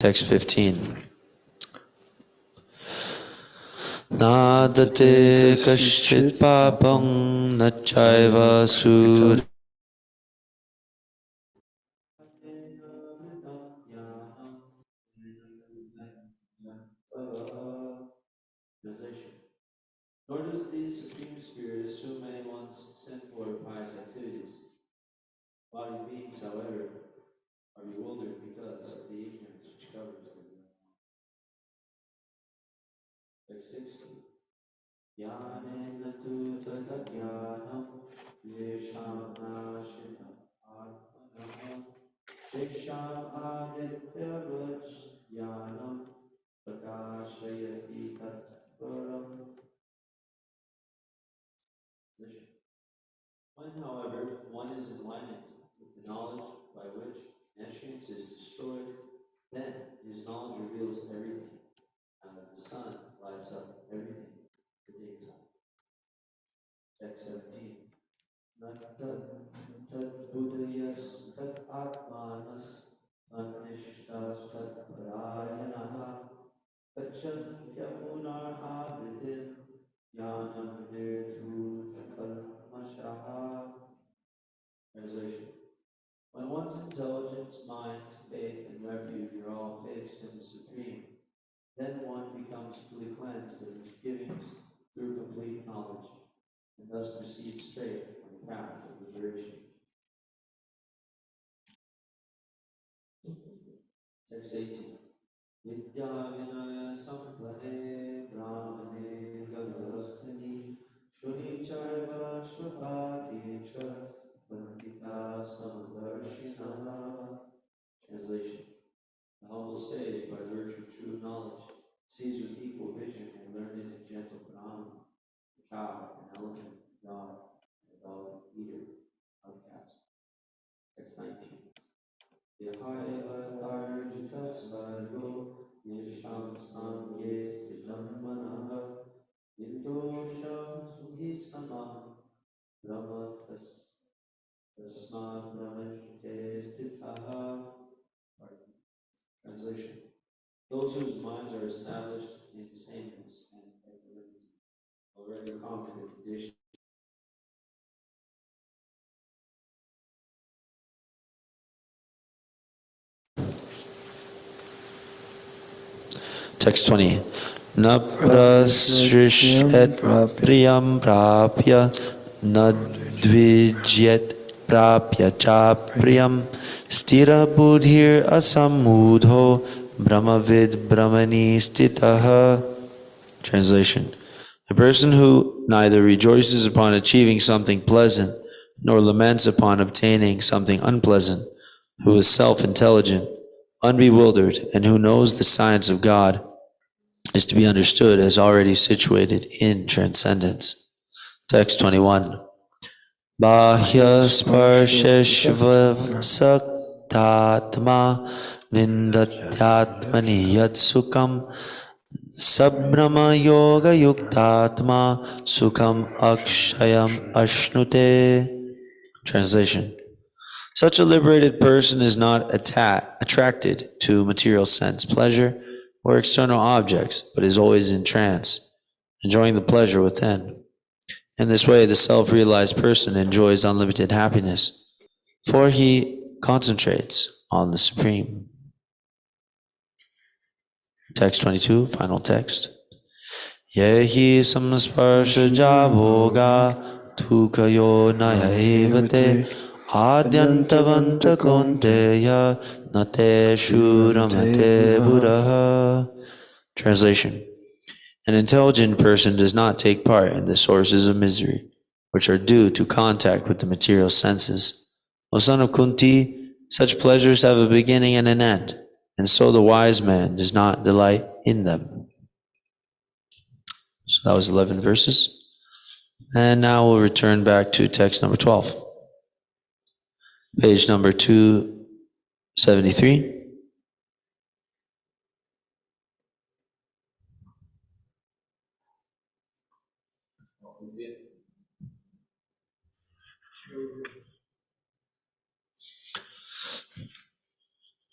Text 15. Nadate kashchit papam nachaiva sud. Translation. Nor does the Supreme Spirit assume anyone's sinful or pious activities. Body beings, however, are bewildered because of the ignorance which covers them. Text 16. Jnanena tu tadajnanam yesham nashita atmanam tesham adityavaj jnanam prakashayati tatvaram. When, however, one is enlightened with the knowledge by which nescience is destroyed, then his knowledge reveals everything, as the sun lights up everything in the daytime. Text 17. Tad buddhayas tad atmanas tanishtas tad parayanaha tachan yamunar avritim jnanam nirdhuta kalmashaha. Translation. When one's intelligence, mind, faith, and refuge are all fixed in the Supreme, then one becomes fully cleansed of misgivings through complete knowledge, and thus proceeds straight on the path of liberation. Text 18. Vidya vinaya sampane brahmane gavyastani shunichaiva shvapaticha pandita samadarshina. Translation. The humble sage, by virtue of true knowledge, sees with equal vision a learned and gentle Brahman, a cow, an elephant, a dog, and a dog eater, outcast. Text 19. Yahaiva tarjita sargo yesham sangye stitam manaha nindosham sudhi samam brahmatas tasma brahmanite stitaha. Translation. Those whose minds are established in sameness and equanimity already conquer the condition. Text 20. Na prasrish et priyam prapya na dvijyet prapya cha priyam stira buddhir asamudho brahmavid brahmani stitaha. Translation. A person who neither rejoices upon achieving something pleasant nor laments upon obtaining something unpleasant, who is self-intelligent, unbewildered, and who knows the science of God, is to be understood as already situated in transcendence. Text 21. Bahya sparsheshvav saktatma vindatyatmani yat sukham Sabrama yoga yuktatma sukham akshayam ashnute. Translation. Such a liberated person is not attracted to material sense pleasure or external objects, but is always in trance, enjoying the pleasure within. In this way, the self-realized person enjoys unlimited happiness, for he concentrates on the Supreme. Text 22, final text. Yehi samsparshaja bhoga tukayo nayaevate adyantavanta konteya nate shuramate buddha. Translation. An intelligent person does not take part in the sources of misery, which are due to contact with the material senses. O son of Kunti, such pleasures have a beginning and an end, and so the wise man does not delight in them. So that was 11 verses. And now we'll return back to text number 12. Page number 273.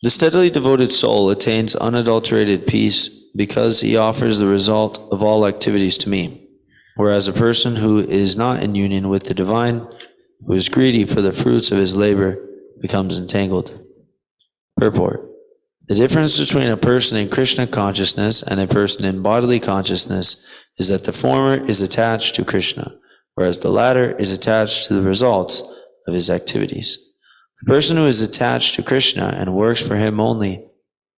The steadily devoted soul attains unadulterated peace because he offers the result of all activities to me, whereas a person who is not in union with the divine, who is greedy for the fruits of his labor, becomes entangled. Purport. The difference between a person in Krishna consciousness and a person in bodily consciousness is that the former is attached to Krishna, whereas the latter is attached to the results of his activities. The person who is attached to Krishna and works for him only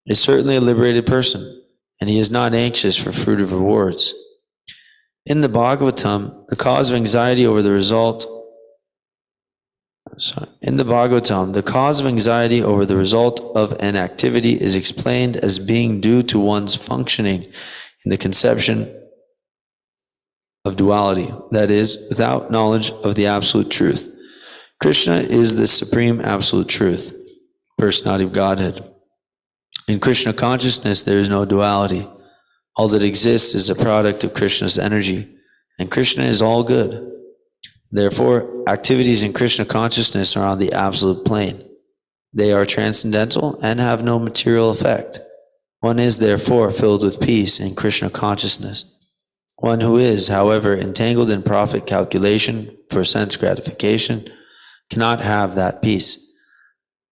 is certainly a liberated person, and he is not anxious for fruitive rewards. In the Bhagavatam, the cause of anxiety over the result In the Bhagavatam, the cause of anxiety over the result of an activity is explained as being due to one's functioning in the conception of duality, that is, without knowledge of the absolute truth. Krishna is the supreme absolute truth, personality of Godhead. In Krishna consciousness, there is no duality. All that exists is a product of Krishna's energy, and Krishna is all good. Therefore, activities in Krishna consciousness are on the absolute plane. They are transcendental and have no material effect. One is therefore filled with peace in Krishna consciousness. One who is, however, entangled in profit calculation for sense gratification cannot have that peace.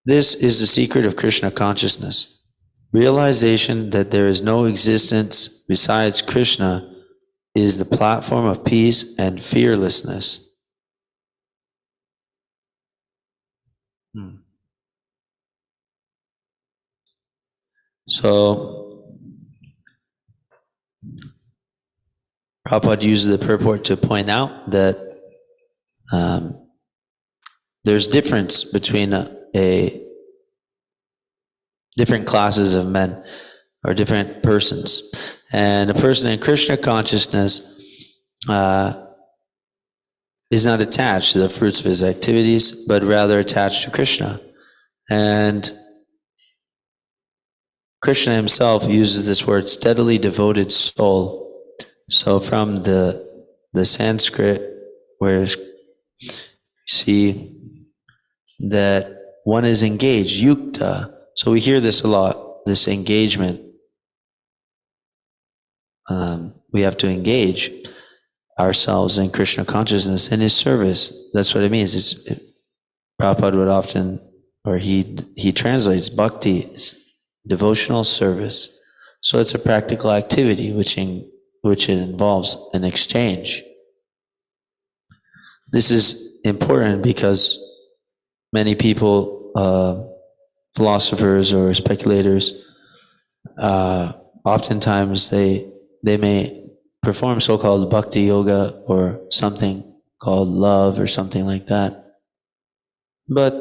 This is the secret of Krishna consciousness. Realization that there is no existence besides Krishna is the platform of peace and fearlessness. So, Prabhupada uses the purport to point out that there's difference between different classes of men or different persons. And a person in Krishna consciousness is not attached to the fruits of his activities, but rather attached to Krishna. And Krishna himself uses this word steadily devoted soul. So from the Sanskrit, where you see that one is engaged, yukta. So we hear this a lot, this engagement. We have to engage ourselves in Krishna consciousness in his service. That's what it means. Prabhupada would often, or he translates bhakti as devotional service. So it's a practical activity which it involves an exchange. This is important because many people, philosophers or speculators, oftentimes they may perform so-called bhakti yoga or something called love or something like that. But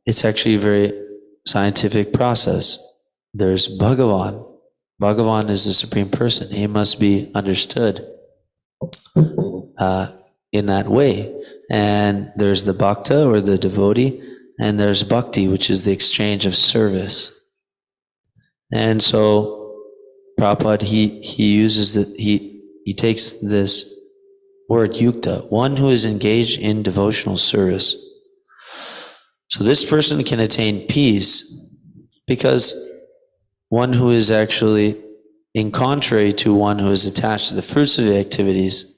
it's actually a very scientific process. There's Bhagavan. Bhagavan is the Supreme Person. He must be understood in that way. And there's the bhakta or the devotee, and there's bhakti, which is the exchange of service. And so Prabhupada, he uses he takes this word yukta, one who is engaged in devotional service. So this person can attain peace because one who is actually in contrary to one who is attached to the fruits of the activities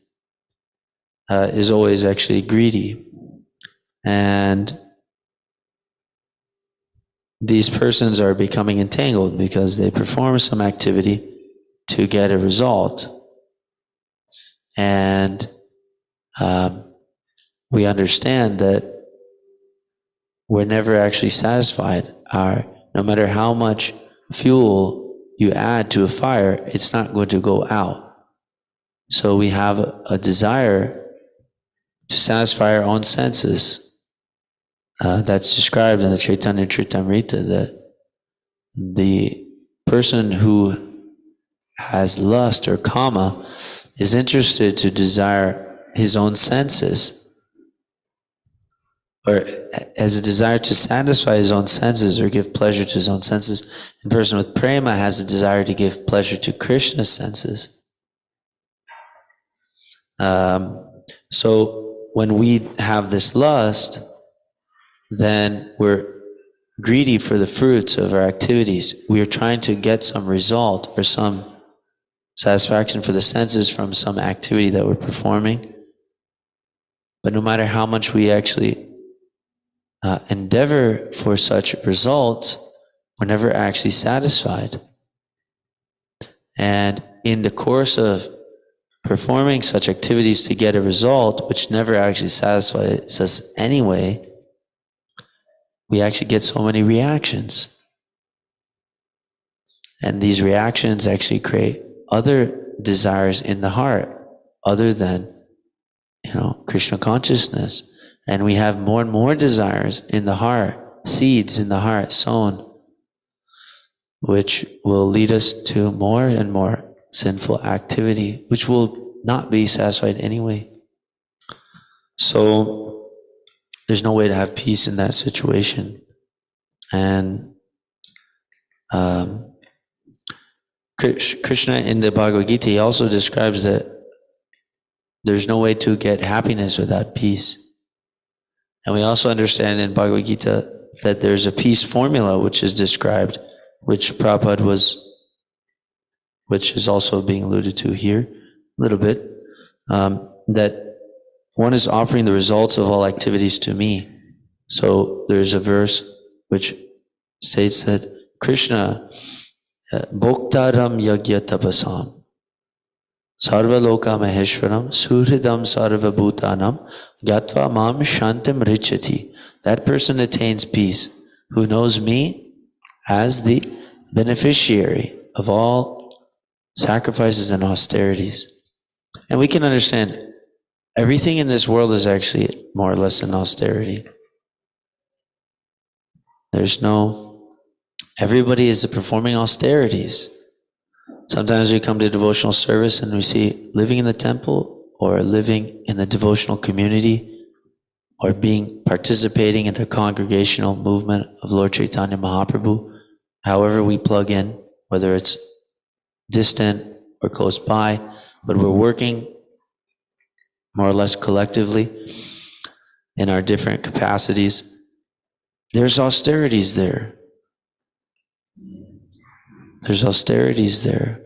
is always actually greedy. And these persons are becoming entangled because they perform some activity to get a result. And we understand that we're never actually satisfied. No matter how much fuel you add to a fire, it's not going to go out. So we have a desire to satisfy our own senses. That's described in the Chaitanya Charitamrita, that the person who has lust or kama is interested to desire his own senses, or has a desire to satisfy his own senses or give pleasure to his own senses. A person with prema has a desire to give pleasure to Krishna's senses. So when we have this lust, then we're greedy for the fruits of our activities. We are trying to get some result or some satisfaction for the senses from some activity that we're performing. But no matter how much we actually endeavor for such results, we're never actually satisfied. And in the course of performing such activities to get a result, which never actually satisfies us anyway, we actually get so many reactions. And these reactions actually create other desires in the heart other than, Krishna consciousness. And we have more and more desires in the heart, seeds in the heart sown, which will lead us to more and more sinful activity, which will not be satisfied anyway. So there's no way to have peace in that situation. And Krishna in the Bhagavad Gita, he also describes that there's no way to get happiness without peace. And we also understand in Bhagavad Gita that there's a peace formula which is described, which Prabhupada which is also being alluded to here a little bit, that one is offering the results of all activities to me. So there's a verse which states that Krishna, Bhoktaram Yagya Tapasam, Sarva Loka Maheshwaram, Suhridam Sarva Bhutanam, Gyatva Mam Shantam Richati. That person attains peace, who knows me as the beneficiary of all sacrifices and austerities. And we can understand everything in this world is actually more or less an austerity. Everybody is performing austerities. Sometimes we come to devotional service and we see living in the temple or living in the devotional community or participating in the congregational movement of Lord Chaitanya Mahaprabhu, however we plug in, whether it's distant or close by, but we're working more or less collectively in our different capacities. There's austerities there. There's austerities there.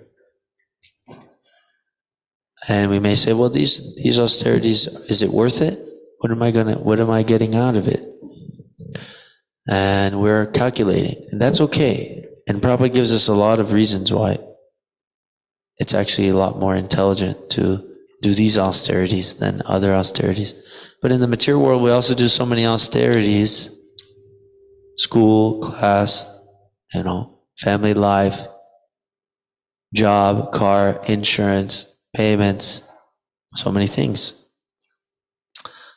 And we may say, well, these austerities, is it worth it? What am I getting out of it? And we're calculating, and that's okay. And Prabhupada gives us a lot of reasons why it's actually a lot more intelligent to do these austerities than other austerities. But in the material world, we also do so many austerities: school, class, family life, job, car, insurance, payments, so many things.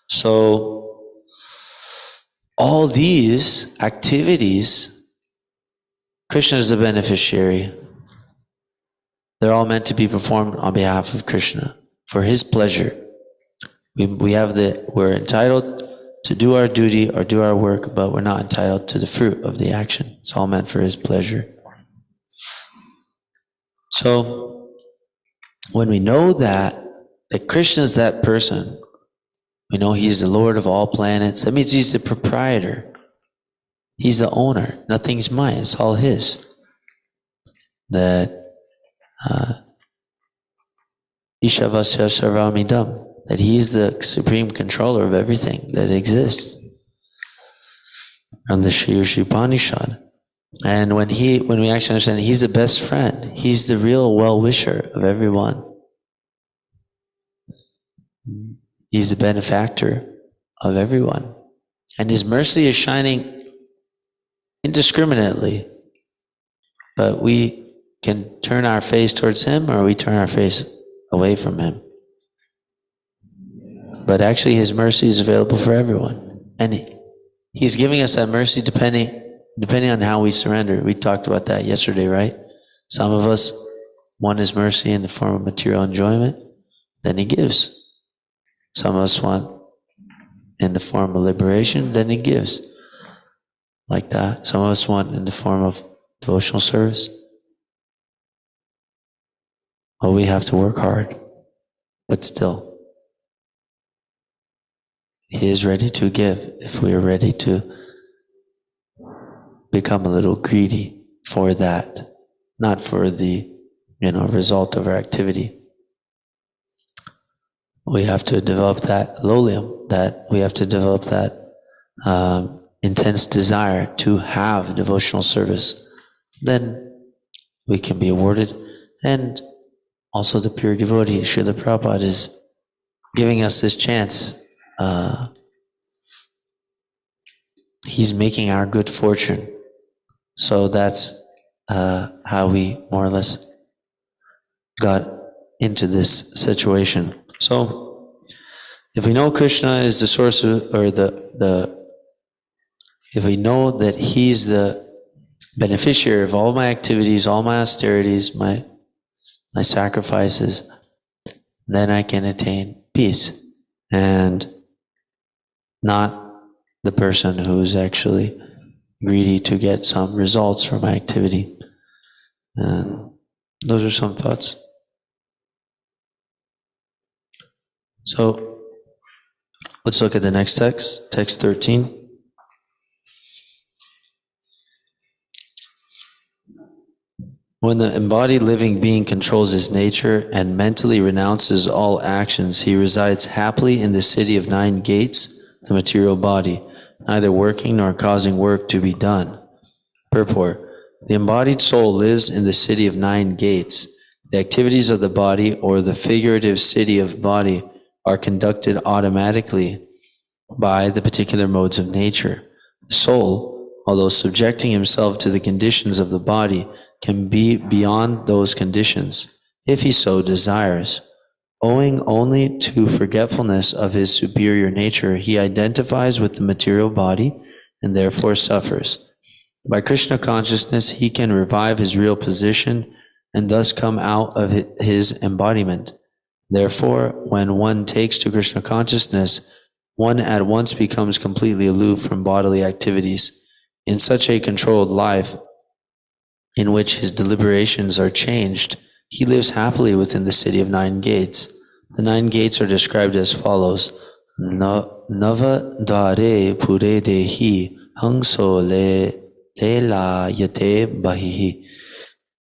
So all these activities, Krishna is the beneficiary. They're all meant to be performed on behalf of Krishna for his pleasure. We're entitled to do our duty or do our work, but we're not entitled to the fruit of the action. It's all meant for his pleasure. So when we know that Krishna is that person, we know he's the Lord of all planets. That means he's the proprietor. He's the owner. Nothing's mine. It's all his. That Ishavasya Sarvamidam. That he's the supreme controller of everything that exists. From the Shri Upanishad. And when we actually understand he's the best friend, he's the real well-wisher of everyone. He's the benefactor of everyone. And his mercy is shining indiscriminately. But we can turn our face towards him or we turn our face away from him. But actually his mercy is available for everyone. And he's giving us that mercy depending on how we surrender. We talked about that yesterday, right? Some of us want his mercy in the form of material enjoyment, then he gives. Some of us want in the form of liberation, then he gives. Like that. Some of us want in the form of devotional service. Well, we have to work hard, but still, he is ready to give if we are ready to become a little greedy for that, not for the result of our activity. We have to develop that lolium, that we have to develop that intense desire to have devotional service. Then we can be awarded. And also the pure devotee, Srila Prabhupada, is giving us this chance. He's making our good fortune. So that's how we more or less got into this situation. So if we know Krishna is the source of, or if we know that he's the beneficiary of all my activities, all my austerities, my sacrifices, then I can attain peace, and not the person who's actually greedy to get some results from my activity. And those are some thoughts. So let's look at the next text, text 13. When the embodied living being controls his nature and mentally renounces all actions, he resides happily in the city of 9 gates, the material body, neither working nor causing work to be done. Purport. The embodied soul lives in the city of 9 gates. The activities of the body, or the figurative city of body, are conducted automatically by the particular modes of nature. The soul, although subjecting himself to the conditions of the body, can be beyond those conditions, if he so desires. Owing only to forgetfulness of his superior nature, he identifies with the material body and therefore suffers. By Krishna consciousness, he can revive his real position and thus come out of his embodiment. Therefore, when one takes to Krishna consciousness, one at once becomes completely aloof from bodily activities. In such a controlled life, in which his deliberations are changed, he lives happily within the city of 9 gates. The 9 gates are described as follows. Nava dare pure dehi hangso lela yate bahihi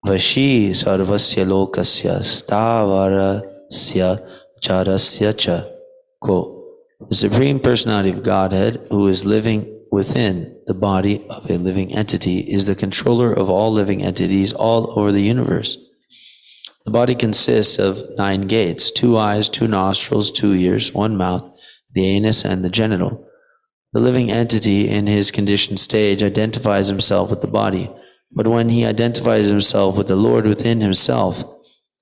vashi sarvasya lokasya stavarasya charasya cha. Quote, the Supreme Personality of Godhead, who is living within the body of a living entity, is the controller of all living entities all over the universe. The body consists of 9 gates, 2 eyes, 2 nostrils, 2 ears, 1 mouth, the anus, and the genital. The living entity in his conditioned stage identifies himself with the body, but when he identifies himself with the Lord within himself,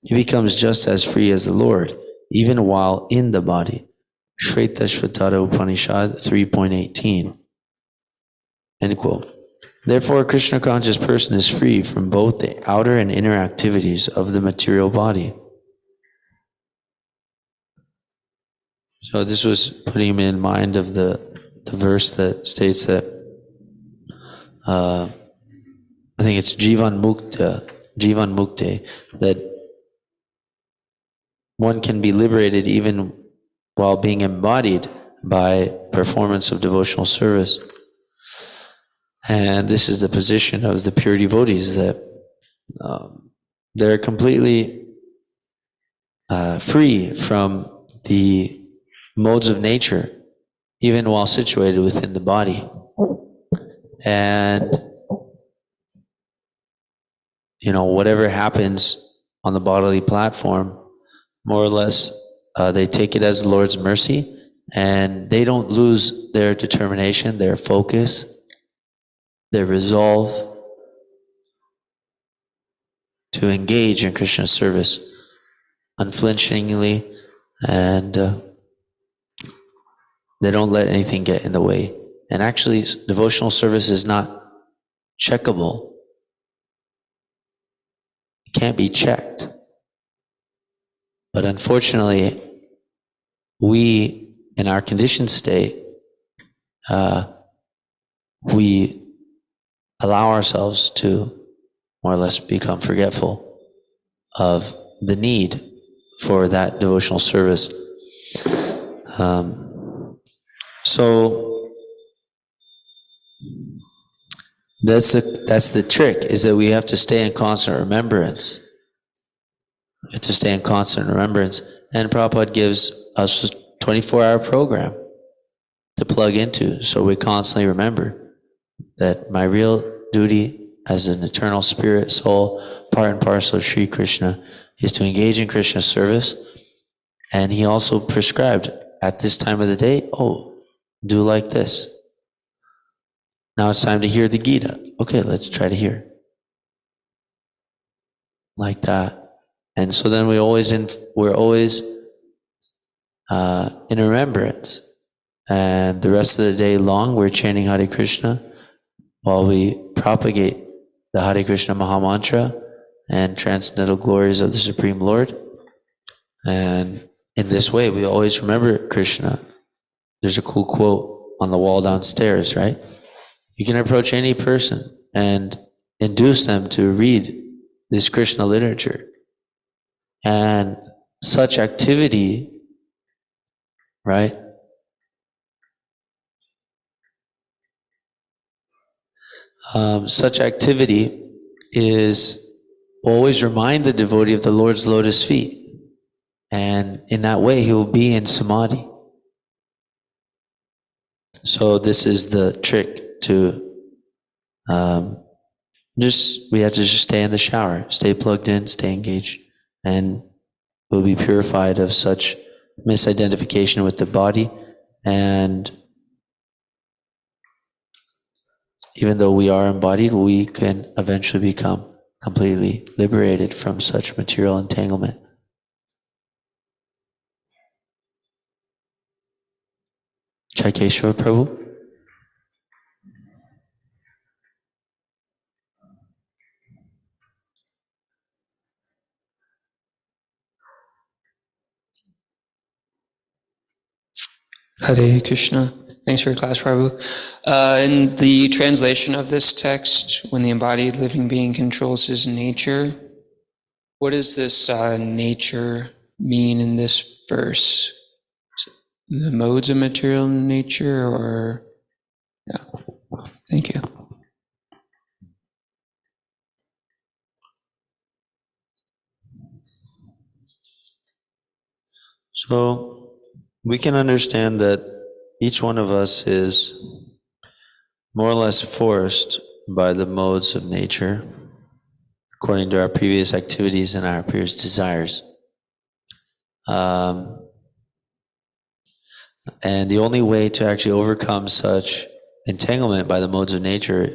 he becomes just as free as the Lord, even while in the body. Shvetashvatara Upanishad 3.18. End quote. Therefore, a Krishna conscious person is free from both the outer and inner activities of the material body. So this was putting him in mind of the verse that states that I think it's Jivan Mukte, that one can be liberated even while being embodied by performance of devotional service. And this is the position of the pure devotees, that they're completely free from the modes of nature, even while situated within the body. And, whatever happens on the bodily platform, more or less, they take it as the Lord's mercy, and they don't lose their determination, their focus, their resolve to engage in Krishna's service unflinchingly, and they don't let anything get in the way. And actually, devotional service is not checkable. It can't be checked. But unfortunately, we, in our conditioned state, we allow ourselves to more or less become forgetful of the need for that devotional service. So That's the trick, is that we have to stay in constant remembrance. We have to stay in constant remembrance. And Prabhupada gives us a 24-hour program to plug into, so we constantly remember that my real duty as an eternal spirit soul, part and parcel of Sri Krishna, is to engage in Krishna service. And he also prescribed at this time of the day, do like this. Now it's time to hear the Gita. Okay, let's try to hear. Like that. And so then we're always in remembrance. And the rest of the day long, we're chanting Hare Krishna while we propagate the Hare Krishna Mahamantra and transcendental glories of the Supreme Lord. And in this way, we always remember Krishna. There's a cool quote on the wall downstairs, right? You can approach any person and induce them to read this Krishna literature. And such activity, right? Such activity is always remind the devotee of the Lord's lotus feet. And in that way, he will be in samadhi. So this is the trick to we have to just stay in the shower, stay plugged in, stay engaged, and we'll be purified of such misidentification with the body. And even though we are embodied, we can eventually become completely liberated from such material entanglement. Chaikeshava Prabhu. Hare Krishna. Thanks for your class, Prabhu. In the translation of this text, when the embodied living being controls his nature, what does this nature mean in this verse? The modes of material nature, or yeah? Thank you. So we can understand that each one of us is more or less forced by the modes of nature, according to our previous activities and our previous desires. And the only way to actually overcome such entanglement by the modes of nature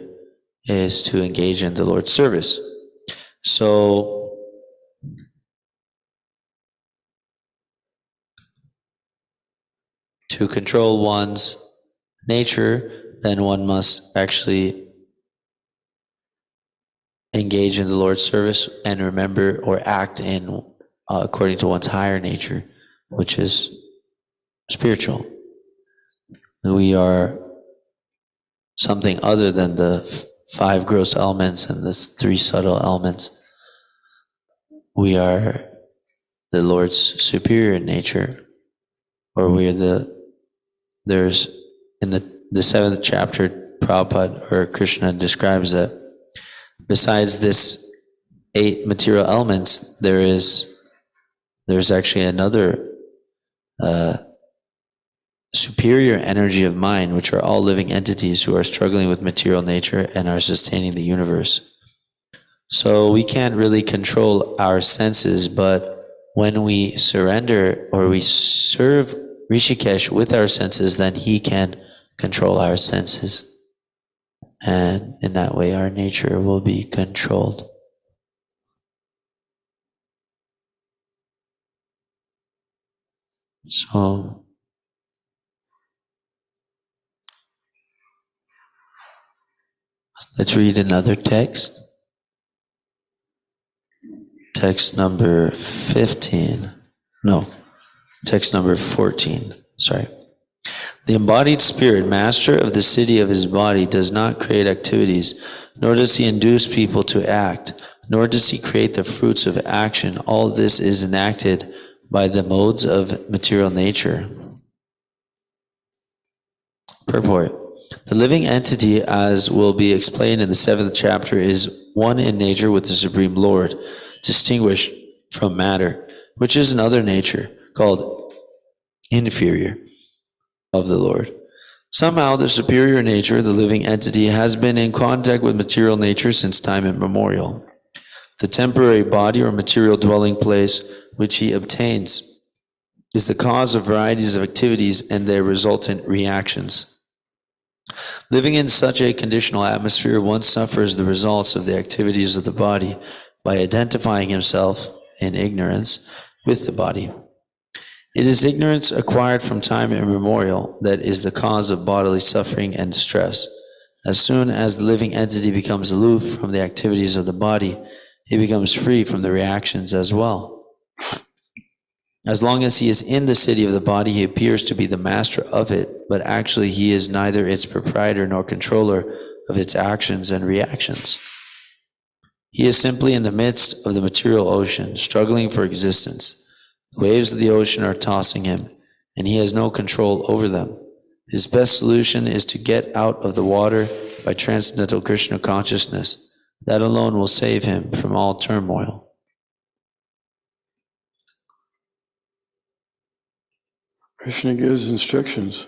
is to engage in the Lord's service. So to control one's nature, then one must actually engage in the Lord's service and remember or act in according to one's higher nature, which is spiritual. We are something other than the five gross elements and the three subtle elements. We are the Lord's superior nature, or we are there's in the seventh chapter, Prabhupada or Krishna describes that besides this 8 material elements, there's actually another superior energy of mind, which are all living entities who are struggling with material nature and are sustaining the universe. So we can't really control our senses, but when we surrender or we serve Rishikesh with our senses, then he can control our senses. And in that way, our nature will be controlled. So let's read another text. Text number 15. No, text number 14. Sorry. The embodied spirit, master of the city of his body, does not create activities, nor does he induce people to act, nor does he create the fruits of action. All this is enacted by the modes of material nature. Purport. The living entity, as will be explained in the 7th chapter, is one in nature with the Supreme Lord, distinguished from matter, which is another nature, called inferior of the Lord. Somehow, the superior nature, the living entity, has been in contact with material nature since time immemorial. The temporary body or material dwelling place which he obtains is the cause of varieties of activities and their resultant reactions. Living in such a conditional atmosphere, one suffers the results of the activities of the body by identifying himself in ignorance with the body. It is ignorance acquired from time immemorial that is the cause of bodily suffering and distress. As soon as the living entity becomes aloof from the activities of the body, he becomes free from the reactions as well. As long as he is in the city of the body, he appears to be the master of it, but actually he is neither its proprietor nor controller of its actions and reactions. He is simply in the midst of the material ocean, struggling for existence. The waves of the ocean are tossing him, and he has no control over them. His best solution is to get out of the water by transcendental Krishna consciousness. That alone will save him from all turmoil. Krishna gives instructions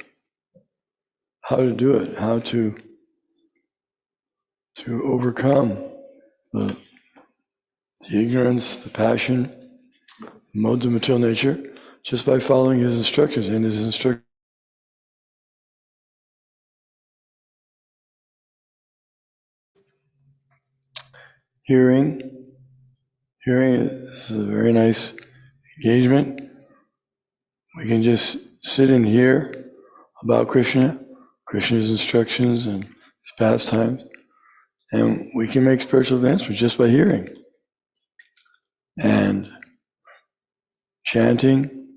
how to do it, how to overcome the ignorance, the passion, modes of material nature, just by following his instructions. And his instructions hearing is a very nice engagement. We can just sit and hear about Krishna's instructions and his pastimes, and we can make spiritual advancements just by hearing. And chanting,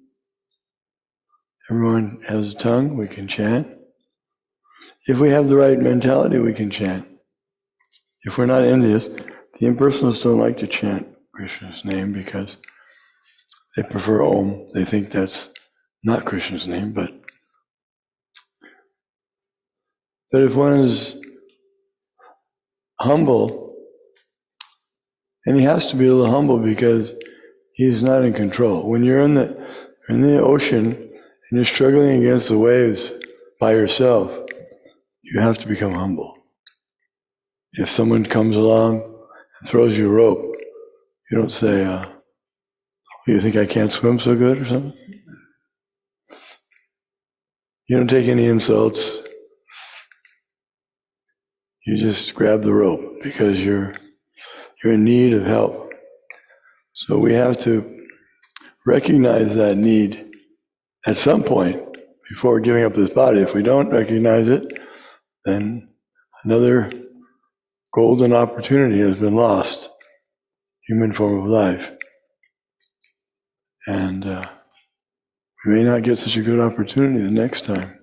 everyone has a tongue, we can chant. If we have the right mentality, we can chant. If we're not envious, the impersonalists don't like to chant Krishna's name because they prefer Om. They think that's not Krishna's name, but if one is humble, and he has to be a little humble because he's not in control. When you're in the ocean and you're struggling against the waves by yourself, you have to become humble. If someone comes along and throws you a rope, you don't say, you think I can't swim so good or something? You don't take any insults. You just grab the rope because you're in need of help. So we have to recognize that need at some point before giving up this body. If we don't recognize it, then another golden opportunity has been lost, human form of life. And we may not get such a good opportunity the next time.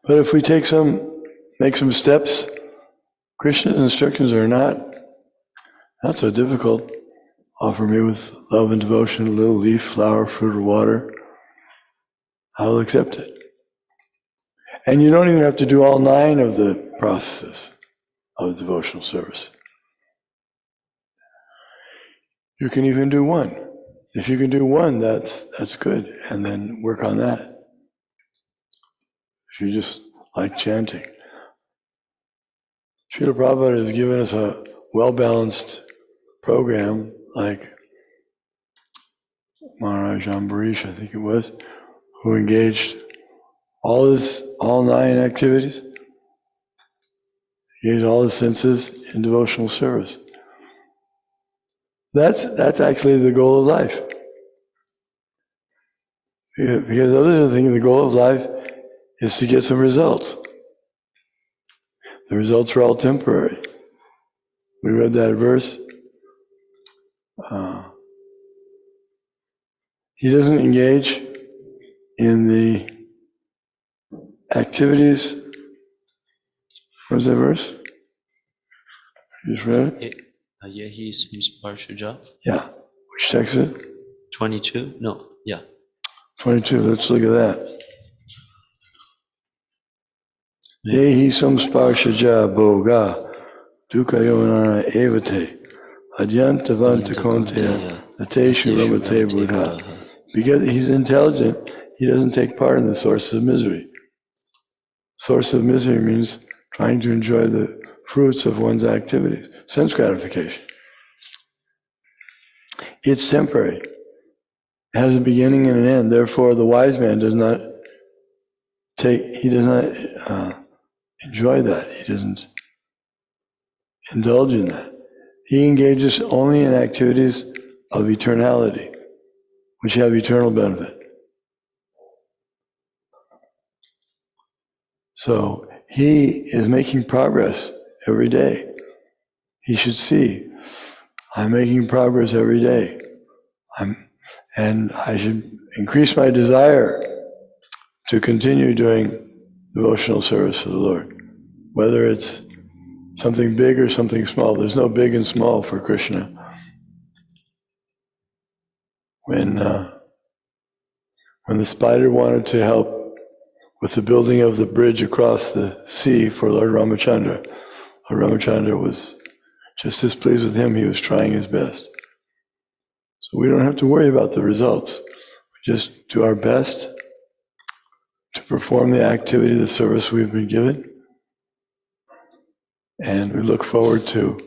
But if we make some steps, Krishna's instructions are not so difficult. Offer me with love and devotion a little leaf, flower, fruit, or water. I will accept it. And you don't even have to do all 9 of the processes of devotional service. You can even do 1. If you can do 1, that's good, and then work on that. If you just like chanting. Srila Prabhupada has given us a well-balanced program, like Maharaj Ambarish, I think it was, who engaged all 9 activities, engaged all the senses in devotional service. That's actually the goal of life. Because other than the goal of life is to get some results. The results are all temporary. We read that verse. He doesn't engage in the activities. Where's that verse? You just read it? Yehi samsparshaja. Yeah. Which text is it? 22? No, yeah. 22. Let's look at that. Yehi samsparshaja bhoga dukayona evate adyantavanta konteya nateshu ramate buddha. Because he's intelligent, he doesn't take part in the source of misery. Source of misery means trying to enjoy the fruits of one's activities, sense gratification. It's temporary. It has a beginning and an end. Therefore, the wise man does not enjoy that. He doesn't indulge in that. He engages only in activities of eternality, which have eternal benefit. So he is making progress every day. He should see, I'm making progress every day. And I should increase my desire to continue doing devotional service for the Lord, whether it's something big or something small. There's no big and small for Krishna. When the spider wanted to help with the building of the bridge across the sea for Lord Ramachandra, Lord Ramachandra was just as pleased with him. He was trying his best. So we don't have to worry about the results. We just do our best to perform the activity, the service we've been given. And we look forward to,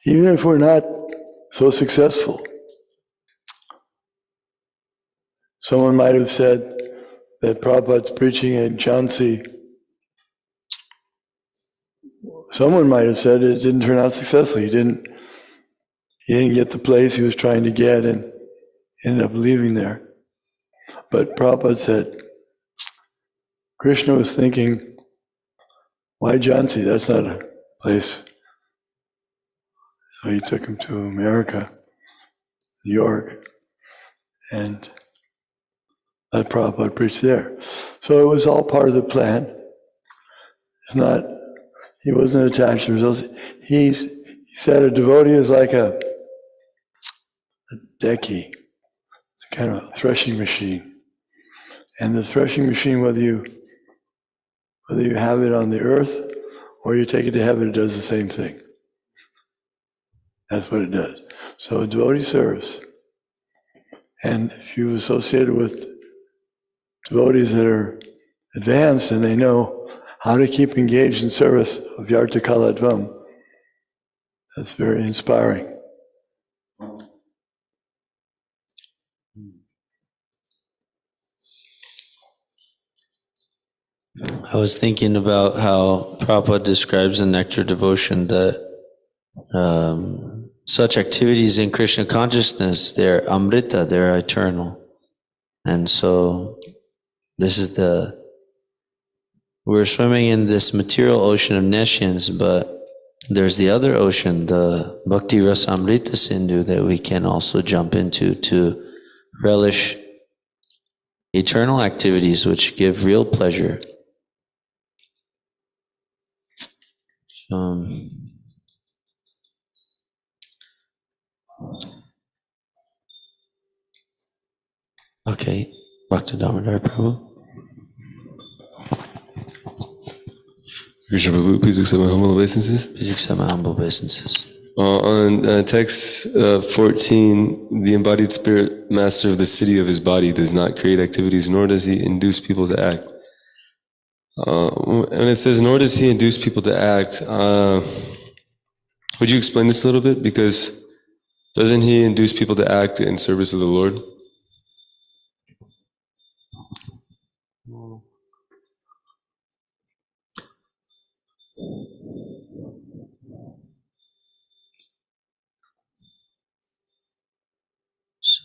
even if we're not so successful. Someone might have said that Prabhupada's preaching in Jhansi, someone might have said it didn't turn out successfully. He didn't get the place he was trying to get and ended up leaving there. But Prabhupada said, Krishna was thinking, why Jhansi? That's not a place. So he took him to America, New York, and let Prabhupada preach there. So it was all part of the plan. It's not, he wasn't attached to results. He said a devotee is like a decky. It's kind of a threshing machine. And the threshing machine, whether you have it on the earth or you take it to heaven, it does the same thing. That's what it does. So a devotee serves. And if you've associated with devotees that are advanced and they know how to keep engaged in service of Yarta Kaladvam, that's very inspiring. I was thinking about how Prabhupada describes in Nectar Devotion that such activities in Krishna consciousness, they're amrita, they're eternal. And so this is we're swimming in this material ocean of nescience, but there's the other ocean, the Bhakti Rasamrita Sindhu, that we can also jump into to relish eternal activities which give real pleasure. Okay, Bhakti Damodar Prabhu. Krishna Prabhu, please accept my humble obeisances. Please accept my humble obeisances. On text 14, the embodied spirit master of the city of his body does not create activities, nor does he induce people to act. When it says, nor does he induce people to act, would you explain this a little bit? Because doesn't he induce people to act in service of the Lord?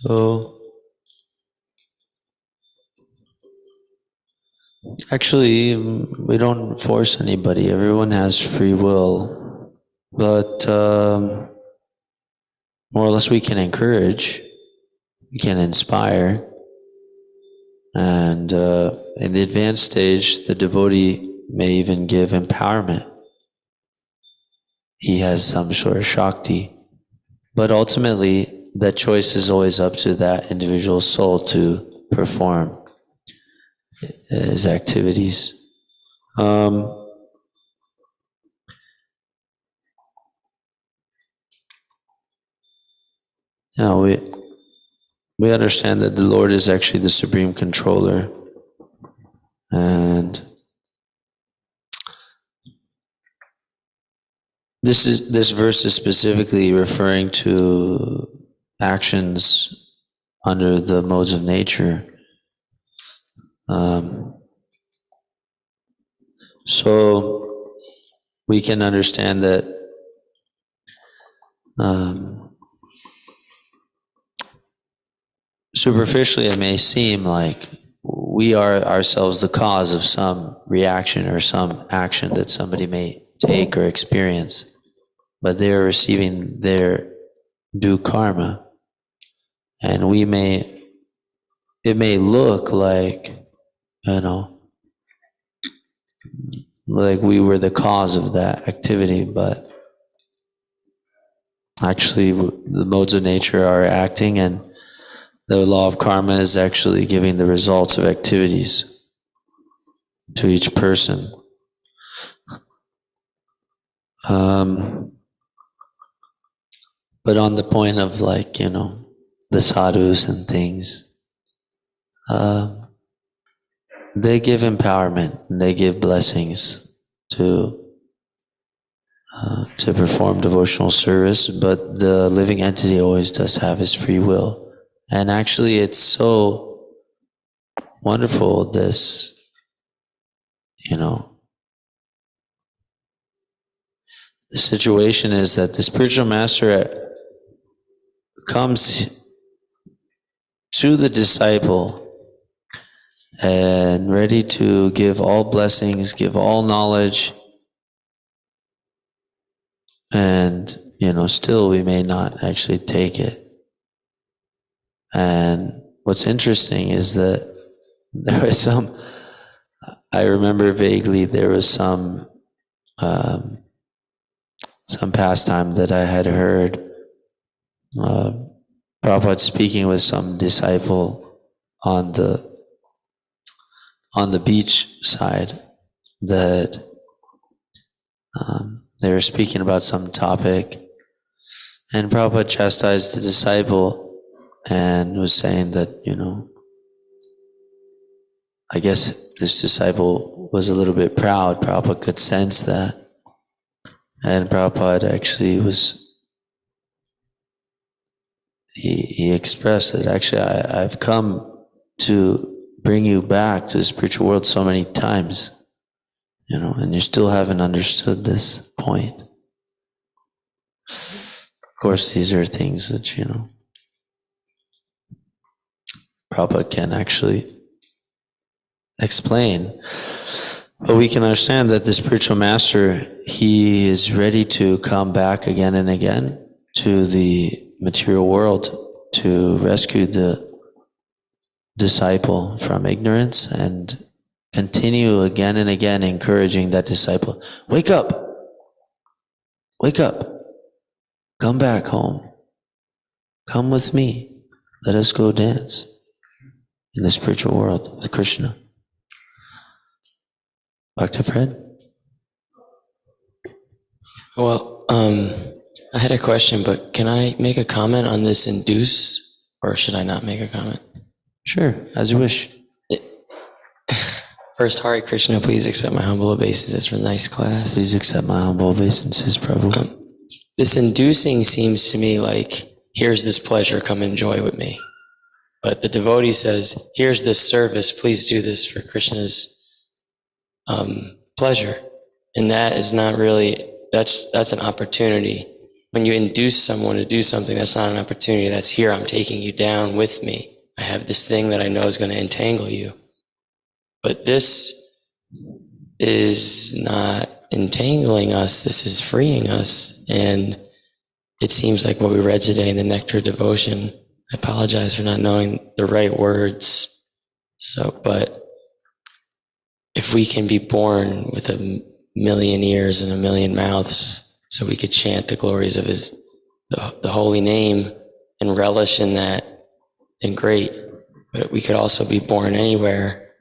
So, actually, we don't force anybody. Everyone has free will. But more or less we can encourage, we can inspire. And in the advanced stage, the devotee may even give empowerment. He has some sort of Shakti. But ultimately, that choice is always up to that individual soul to perform his activities. You know, we understand that the Lord is actually the supreme controller, and this verse is specifically referring to actions under the modes of nature. So we can understand that superficially it may seem like we are ourselves the cause of some reaction or some action that somebody may take or experience, but they are receiving their due karma. And it may look like, like we were the cause of that activity, but actually the modes of nature are acting, and the law of karma is actually giving the results of activities to each person. But on the point of the sadhus and things, they give empowerment and they give blessings to perform devotional service, but the living entity always does have his free will. And actually it's so wonderful, this, the situation is that the spiritual master comes to the disciple and ready to give all blessings, give all knowledge, and still we may not actually take it. And what's interesting is that there was I remember vaguely there was some pastime that I had heard Prabhupada speaking with some disciple on the beach side, that they were speaking about some topic, and Prabhupada chastised the disciple and was saying that, I guess this disciple was a little bit proud. Prabhupada could sense that. And Prabhupada actually he expressed that actually I've come to bring you back to the spiritual world so many times, and you still haven't understood this point. Of course, these are things that, Prabhupada can actually explain. But we can understand that the spiritual master, he is ready to come back again and again to the material world to rescue the disciple from ignorance and continue again and again encouraging that disciple, wake up, come back home, come with me, let us go dance in the spiritual world with Krishna. Dr. Fred? Well, I had a question, but can I make a comment on this induce, or should I not make a comment? Sure, as you wish. First, Hare Krishna, please accept my humble obeisances for the nice class. Please accept my humble obeisances, Prabhu. This inducing seems to me like, here's this pleasure, come enjoy with me. But the devotee says, here's this service, please do this for Krishna's pleasure. And that is not really, that's an opportunity. When you induce someone to do something, that's not an opportunity. That's, here, I'm taking you down with me. I have this thing that I know is going to entangle you. But this is not entangling us. This is freeing us. And it seems like what we read today in the Nectar Devotion, I apologize for not knowing the right words. But if we can be born with 1,000,000 ears and 1,000,000 mouths, so we could chant the glories of the holy name and relish in that, then great. But we could also be born anywhere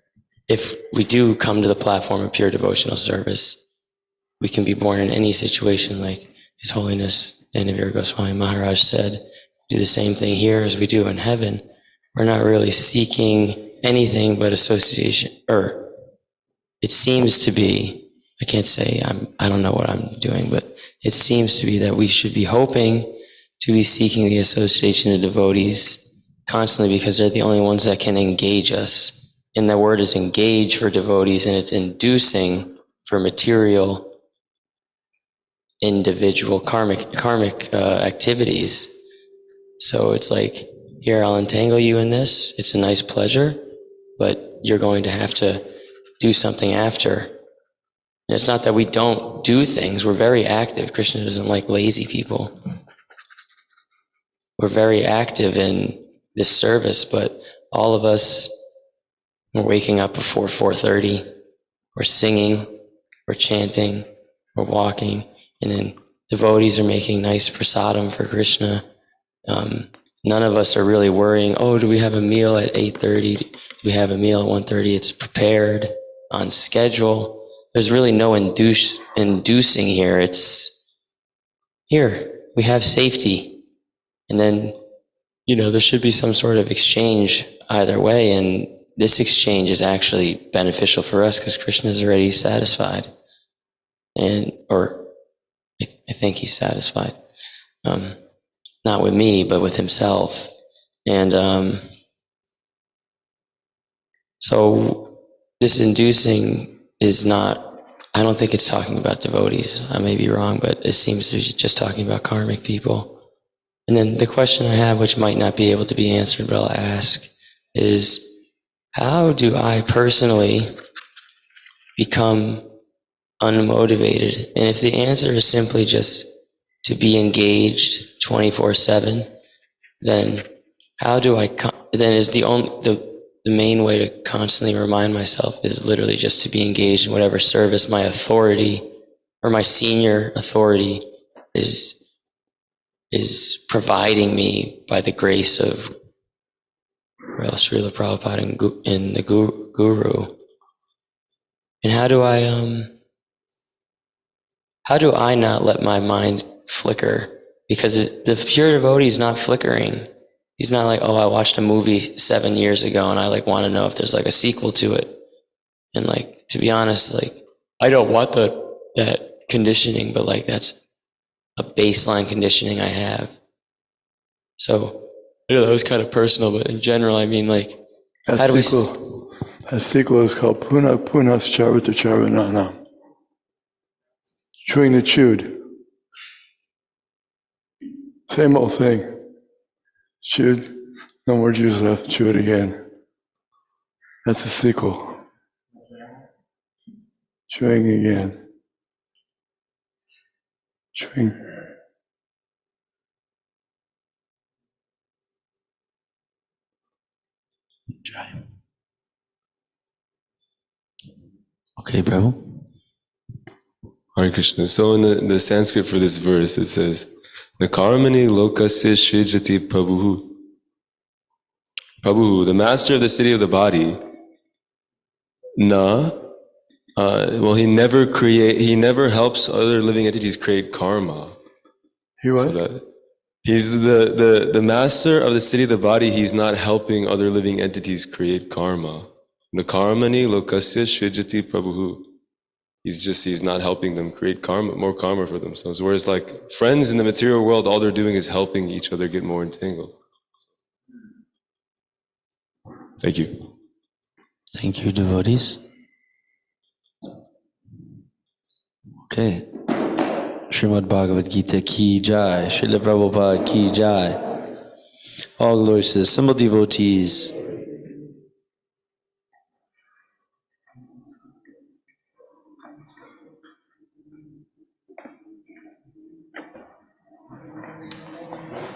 if we do come to the platform of pure devotional service, we can be born in any situation, like His Holiness Dandavir Goswami Maharaj said, do the same thing here as we do in heaven. We're not really seeking anything but association, or it seems to be, I can't say, I don't know what I'm doing, but it seems to be that we should be hoping to be seeking the association of devotees constantly, because they're the only ones that can engage us. And the word is engage for devotees, and it's inducing for material, individual karmic activities. So it's like, here, I'll entangle you in this. It's a nice pleasure, but you're going to have to do something after. And it's not that we don't do things. We're very active. Krishna doesn't like lazy people. We're very active in this service, but all of us, we're waking up before 4:30. We're singing, we're chanting, we're walking, and then devotees are making nice prasadam for Krishna. None of us are really worrying, oh, do we have a meal at 8:30? Do we have a meal at 1:30? It's prepared, on schedule. There's really no inducing here. It's here, we have safety. And then, there should be some sort of exchange either way. And this exchange is actually beneficial for us because Krishna is already satisfied. Or I think he's satisfied. Not with me, but with himself. And so this inducing is not, I don't think it's talking about devotees. I may be wrong, but it seems to be just talking about karmic people. And then the question I have, which might not be able to be answered, but I'll ask, is how do I personally become unmotivated? And if the answer is simply just to be engaged 24/7, then how do I, then is the main way to constantly remind myself is literally just to be engaged in whatever service my authority or my senior authority is providing me by the grace of Srila Prabhupada and the Guru. And how do I not let my mind flicker? Because the pure devotee is not flickering. He's not like, oh, I watched a movie 7 years ago and I want to know if there's a sequel to it. And to be honest, I don't want that conditioning, but that's a baseline conditioning I have. So, that was kind of personal, but in general, I mean, how do we... A sequel is called Puna Punas Charvata Charvananam. Chewing the chewed. Same old thing. Chewed, no more juice left, chew it again. That's a sequel. Chewing again. Chewing. Okay, Prabhu. Hare Krishna. So in the Sanskrit for this verse, it says, Nakaramani lokasya shrijati Prabhu. Prabhu, the master of the city of the body, he never helps other living entities create karma. He what? So he's the master of the city of the body, he's not helping other living entities create karma. Nakaramani lokasya shrijati Prabhu. He's not helping them create more karma for themselves. Whereas friends in the material world, all they're doing is helping each other get more entangled. Thank you. Thank you, devotees. Okay. Srimad Bhagavad Gita ki jai. Srila Prabhupada ki jai. All glories to the assembled devotees.